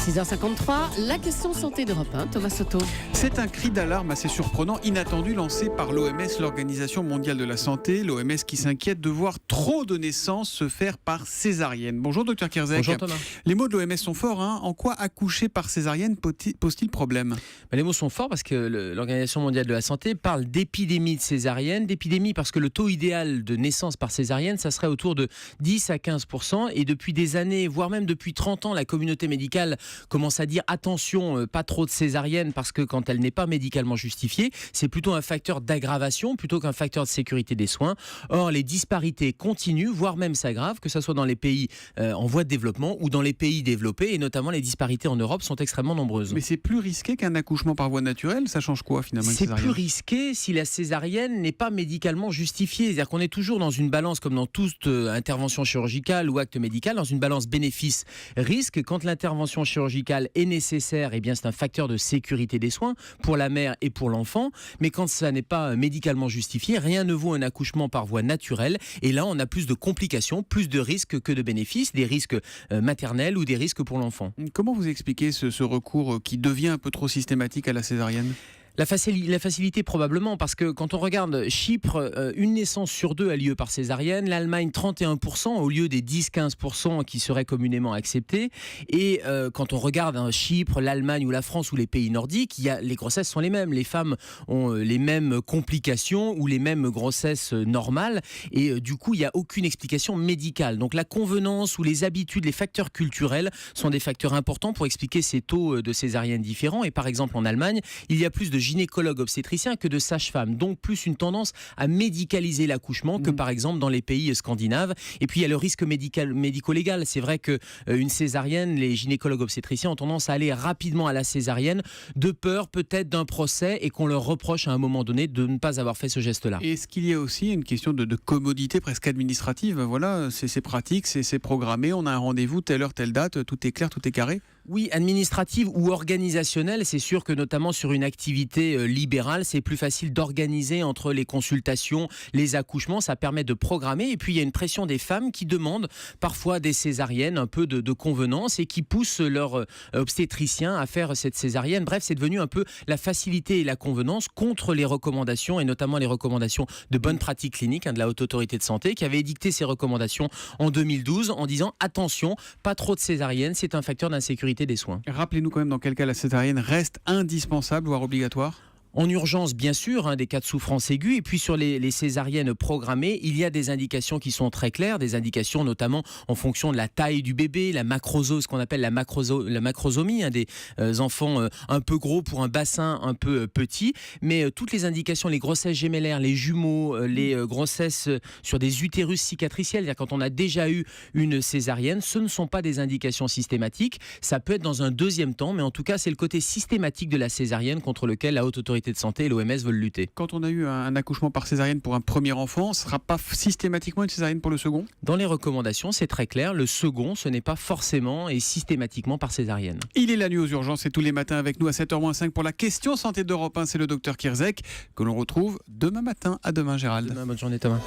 6h53, la question santé d'Europe 1, Thomas Soto. C'est un cri d'alarme assez surprenant, inattendu, lancé par l'OMS, l'Organisation mondiale de la santé. L'OMS qui s'inquiète de voir trop de naissances se faire par césarienne. Bonjour Dr Kierzek. Bonjour Thomas. Les mots de l'OMS sont forts. En quoi accoucher par césarienne pose-t-il problème ? Les mots sont forts parce que l'Organisation mondiale de la santé parle d'épidémie de césarienne. D'épidémie parce que le taux idéal de naissance par césarienne, ça serait autour de 10 à 15%. Et depuis des années, voire même depuis 30 ans, la communauté médicale commence à dire attention, pas trop de césarienne parce que quand elle n'est pas médicalement justifiée, c'est plutôt un facteur d'aggravation plutôt qu'un facteur de sécurité des soins. Or, les disparités continuent, voire même s'aggravent, que ce soit dans les pays en voie de développement ou dans les pays développés, et notamment les disparités en Europe sont extrêmement nombreuses. Mais c'est plus risqué qu'un accouchement par voie naturelle ? Ça change quoi finalement ? C'est plus risqué si la césarienne n'est pas médicalement justifiée. C'est-à-dire qu'on est toujours dans une balance, comme dans toute intervention chirurgicale ou acte médical, dans une balance bénéfice-risque. Quand l'intervention chirurgicale est nécessaire, eh bien c'est un facteur de sécurité des soins pour la mère et pour l'enfant. Mais quand ça n'est pas médicalement justifié, rien ne vaut un accouchement par voie naturelle. Et là, on a plus de complications, plus de risques que de bénéfices, des risques maternels ou des risques pour l'enfant. Comment vous expliquez ce recours qui devient un peu trop systématique à la césarienne ? La facilité probablement, parce que quand on regarde Chypre, une naissance sur deux a lieu par césarienne, l'Allemagne 31% au lieu des 10-15% qui seraient communément acceptés. Et quand on regarde Chypre, l'Allemagne ou la France ou les pays nordiques, les grossesses sont les mêmes. Les femmes ont les mêmes complications ou les mêmes grossesses normales. Et du coup, il n'y a aucune explication médicale. Donc la convenance ou les habitudes, les facteurs culturels sont des facteurs importants pour expliquer ces taux de césarienne différents. Et par exemple, en Allemagne, il y a plus de gynécologues obstétriciens que de sages-femmes, donc plus une tendance à médicaliser l'accouchement que par exemple dans les pays scandinaves. Et puis il y a le risque médico-légal. C'est vrai qu'une césarienne, les gynécologues obstétriciens ont tendance à aller rapidement à la césarienne de peur peut-être d'un procès et qu'on leur reproche à un moment donné de ne pas avoir fait ce geste-là. Et est-ce qu'il y a aussi une question de commodité presque administrative ? Voilà, c'est pratique, c'est programmé, on a un rendez-vous, telle heure, telle date, tout est clair, tout est carré ? Oui, administrative ou organisationnelle, c'est sûr que notamment sur une activité libérale, c'est plus facile d'organiser entre les consultations, les accouchements, ça permet de programmer. Et puis il y a une pression des femmes qui demandent parfois des césariennes, un peu de convenance et qui poussent leur obstétricien à faire cette césarienne. Bref, c'est devenu un peu la facilité et la convenance contre les recommandations et notamment les recommandations de bonne pratique clinique de la Haute Autorité de Santé qui avait édicté ces recommandations en 2012 en disant attention, pas trop de césarienne, c'est un facteur d'insécurité des soins. Rappelez-nous quand même dans quel cas la césarienne reste indispensable, voire obligatoire ? En urgence, bien sûr, des cas de souffrance aiguë. Et puis sur les césariennes programmées, il y a des indications qui sont très claires, des indications notamment en fonction de la taille du bébé, la macrosome, ce qu'on appelle la macrosomie, des enfants un peu gros pour un bassin un peu petit. Mais toutes les indications, les grossesses gémellaires, les jumeaux, les grossesses sur des utérus cicatriciels, c'est-à-dire quand on a déjà eu une césarienne, ce ne sont pas des indications systématiques. Ça peut être dans un deuxième temps, mais en tout cas, c'est le côté systématique de la césarienne contre lequel la Haute Autorité de Santé et l'OMS veulent lutter. Quand on a eu un accouchement par césarienne pour un premier enfant, ce ne sera pas systématiquement une césarienne pour le second ? Dans les recommandations, c'est très clair, le second, ce n'est pas forcément et systématiquement par césarienne. Il est la nuit aux urgences et tous les matins avec nous à 7h-5 pour la question santé d'Europe 1, c'est le Dr Kierzek que l'on retrouve demain matin. À demain Gérald. Demain, bonne journée Thomas.